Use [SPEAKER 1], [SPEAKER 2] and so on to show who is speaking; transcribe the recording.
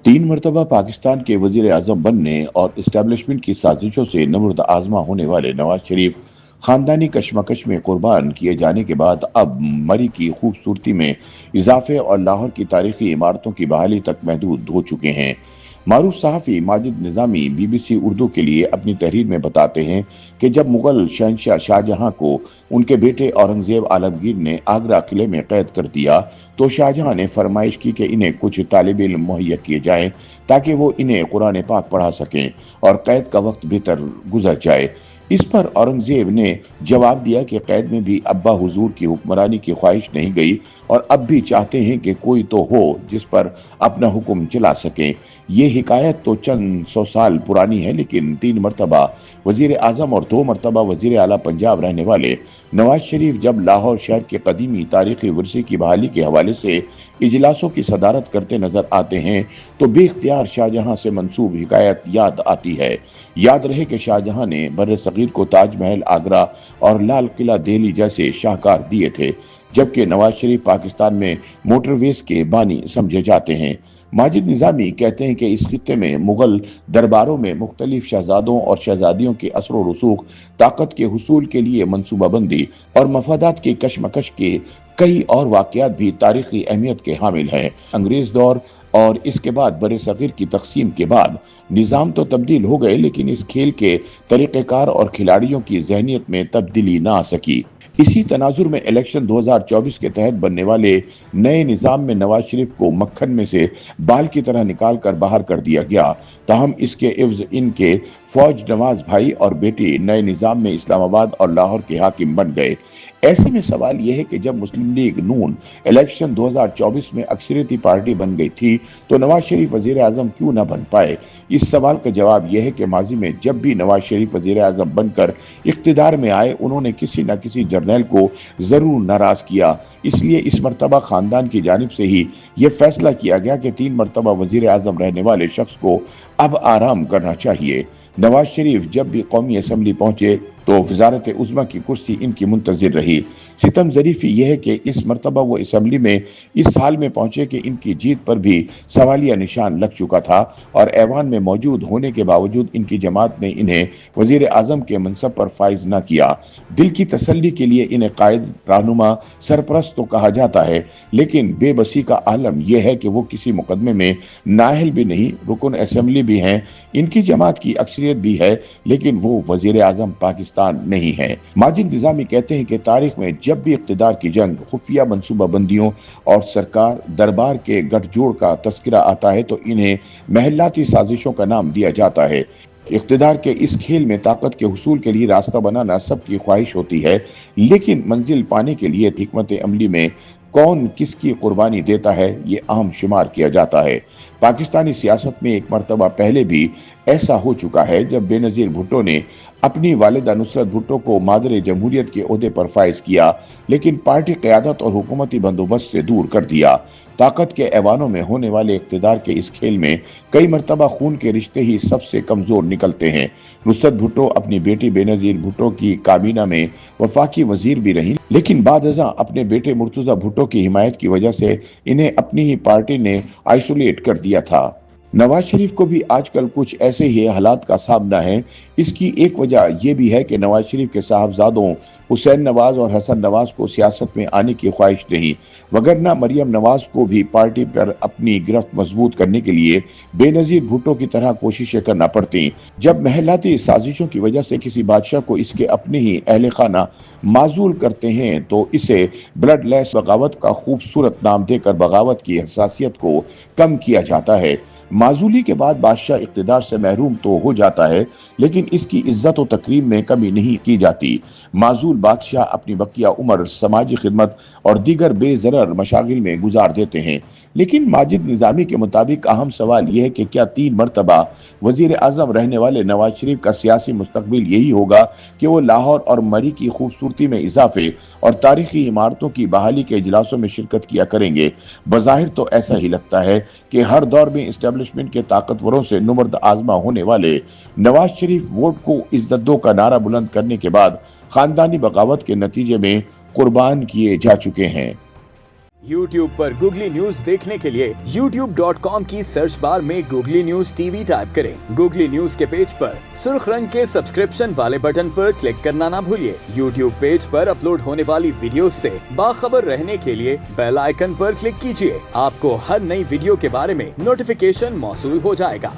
[SPEAKER 1] तीन मरतबा पाकिस्तान के वजीर आजम बनने और इस्टेब्लिशमेंट की साजिशों से नमर्द आजमा होने वाले नवाज शरीफ खानदानी कशमकश में कुर्बान किए जाने के बाद अब मरी की खूबसूरती में इजाफे और लाहौर की तारीखी इमारतों की बहाली तक महदूद हो चुके हैं। मारूफ सहाफ़ी माजिद निज़ामी बीबीसी उर्दू के लिए अपनी तहरीर में बताते हैं कि जब मुगल शहंशाह शाहजहां को उनके बेटे औरंगजेब आलमगीर ने आगरा किले में कैद कर दिया तो शाहजहां ने फरमाइश की कि इन्हें कुछ तालिब इल्म मुहैया किए जाएं ताकि वो इन्हें कुरान पाक पढ़ा सकें और कैद का वक्त बेहतर गुजर जाए। इस पर औरंगजेब ने जवाब दिया कि कैद में भी अब्बा हुजूर की हुक्मरानी की ख्वाहिश नहीं गई और अब भी चाहते हैं कि कोई तो हो जिस पर अपना हुक्म चला सके। ये हिकायत तो चंद सौ साल पुरानी है, लेकिन तीन मरतबा वजीर आजम और दो मरतबा वजीर आला पंजाब रहने वाले नवाज शरीफ जब लाहौर शहर के कदीमी तारीखी विरसे की बहाली के हवाले से इजलासों की सदारत करते नजर आते हैं तो बेख्तियार शाहजहां से मंसूब हिकायत याद आती है। याद रहे कि शाहजहां ने बर्रे सगीर को ताजमहल आगरा और लाल किला दिल्ली जैसे शाहकार दिए थे, जबकि नवाज शरीफ पाकिस्तान में मोटरवेज के बानी समझे जाते हैं। माजिद निजामी कहते हैं कि इस खित्ते में मुगल दरबारों में मुख्तलिफ शहजादों और शहजादियों के असर व रसूख, ताकत के हुसूल के लिए मनसूबाबंदी और मफादात की कशमकश के कई और वाकयात भी तारीखी अहमियत के हामिल हैं। अंग्रेज दौर और इसके बाद बड़े सगीर की तकसीम के बाद निज़ाम तो तब्दील हो गए, लेकिन इस खेल के तरीक़ेकार और खिलाड़ियों की जहनीत में तब्दीली ना आ सकी। इसी तनाजुर में इलेक्शन 2024 के तहत बनने वाले नए निज़ाम में नवाज शरीफ को मक्खन में से बाल की तरह निकाल कर बाहर कर दिया गया। ताहम इसके इव्ज इनके फौज नवाज भाई और बेटी नए निज़ाम में इस्लामाबाद और लाहौर के हाकिम बन गए। ऐसे में सवाल यह है कि जब मुस्लिम लीग नून इलेक्शन 2024 में अक्सरियती पार्टी बन गई थी तो नवाज शरीफ वजीर आजम क्यों न बन पाए। इस सवाल का जवाब यह है कि माजी में जब भी नवाज शरीफ वजीर आजम बनकर इख्तिदार में आए उन्होंने किसी न किसी जर्नैल को जरूर नाराज किया। इसलिए इस मरतबा खानदान की जानिब से ही यह फैसला किया गया कि तीन मरतबा वजीर आजम रहने वाले शख्स को अब आराम करना चाहिए। नवाज शरीफ जब भी कौमी असम्बली पहुंचे तो वजारत उज़्मा की कुर्सी इनकी मुंतजिर रही। सितम ज़रीफ़ी यह है कि इस मरतबा वो असम्बली में इस हाल में पहुंचे कि इनकी जीत पर भी सवालिया निशान लग चुका था और ऐवान में मौजूद होने के बावजूद इनकी जमात ने इन्हें वजीर आजम के मनसब पर फाइज न किया। दिल की तसल्ली के लिए इन्हें कायद, रहनुमा, सरपरस्त तो कहा जाता है, लेकिन बेबसी का आलम यह है कि वो किसी मुकदमे में नाअहल भी नहीं, रुकन असम्बली भी हैं, इनकी जमात की अक्सरियत भी है, लेकिन वो वजीर आजम पाकिस्तान नहीं है। माजिद निजामी कहते हैं कि तारीख में जब भी इख्तिदार की जंग, खुफिया मनसूबाबंदियों और सरकार दरबार के गठजोड़ का तस्करा आता है तो इन्हें महलाती साजिशों का नाम दिया जाता है। इख्तिदार के इस खेल में ताकत के हुसूल के लिए रास्ता बनाना सबकी ख्वाहिश होती है, लेकिन मंजिल पाने के लिए हिकमत अमली में कौन किसकी कुर्बानी देता है ये अहम शुमार किया जाता है। पाकिस्तानी सियासत में एक मरतबा पहले भी ऐसा हो चुका है जब बेनजीर भुट्टो ने अपनी वालिदा नुसरत भुट्टो को मादर जमहूरियत के ओहदे पर फाइज किया, लेकिन पार्टी क़यादत और हुकूमती बंदोबस्त से दूर कर दिया। ताकत के ऐवानों में होने वाले इख्तिदार के इस खेल में कई मरतबा खून के रिश्ते ही सबसे कमजोर निकलते हैं। नुसरत भुट्टो अपनी बेटी बेनजीर भुट्टो की काबीना में वफाकी वजीर भी रही, लेकिन बादअज़ां अपने बेटे मुर्तज़ा भुट्टो की हिमायत की वजह से इन्हें अपनी ही पार्टी ने आइसोलेट कर दिया था। नवाज शरीफ को भी आजकल कुछ ऐसे ही हालात का सामना है। इसकी एक वजह यह भी है कि नवाज शरीफ के साहबजादों हुसैन नवाज और हसन नवाज को सियासत में आने की ख्वाहिश नहीं, वगरना मरियम नवाज को भी पार्टी पर अपनी गिरफ्त मजबूत करने के लिए बेनजीर भुट्टो की तरह कोशिशें करना पड़ती। जब महलाती साजिशों की वजह से किसी बादशाह को इसके अपने ही अहले खाना माजूल करते हैं तो इसे ब्लड लेस बगावत का खूबसूरत नाम देकर बगावत की हसासियत को कम किया जाता है। माजूली के बाद बादशाह इख्तिदार से महरूम तो हो जाता है, लेकिन इसकी इज्जत और तकरीम में कमी नहीं की जाती। माजूल बादशाह अपनी बकिया उम्र समाजी खिदमत और दीगर बेजरर मशागिल में गुजार देते हैं। लेकिन माजिद निजामी के मुताबिक अहम सवाल यह है कि क्या तीन मरतबा वजीर आजम रहने वाले नवाज शरीफ का सियासी मुस्तकबिल यही होगा कि वो लाहौर और मरी की खूबसूरती में इजाफे और तारीखी इमारतों की बहाली के इजलासों में शिरकत किया करेंगे। बज़ाहिर तो ऐसा ही लगता है कि हर दौर में इस्टेब्लिशमेंट के ताकतवरों से नुमर्द आजमा होने वाले नवाज शरीफ वोट को इज्जत दो का नारा बुलंद करने के बाद खानदानी बगावत के नतीजे में कुर्बान किए जा चुके हैं।
[SPEAKER 2] YouTube पर गूगली न्यूज देखने के लिए youtube.com की सर्च बार में गूगली न्यूज टीवी टाइप करें। गूगली न्यूज के पेज पर सुर्ख रंग के सब्सक्रिप्शन वाले बटन पर क्लिक करना ना भूलिए। YouTube पेज पर अपलोड होने वाली वीडियोस से बाखबर रहने के लिए बेल आइकन पर क्लिक कीजिए। आपको हर नई वीडियो के बारे में नोटिफिकेशन मौसूल हो जाएगा।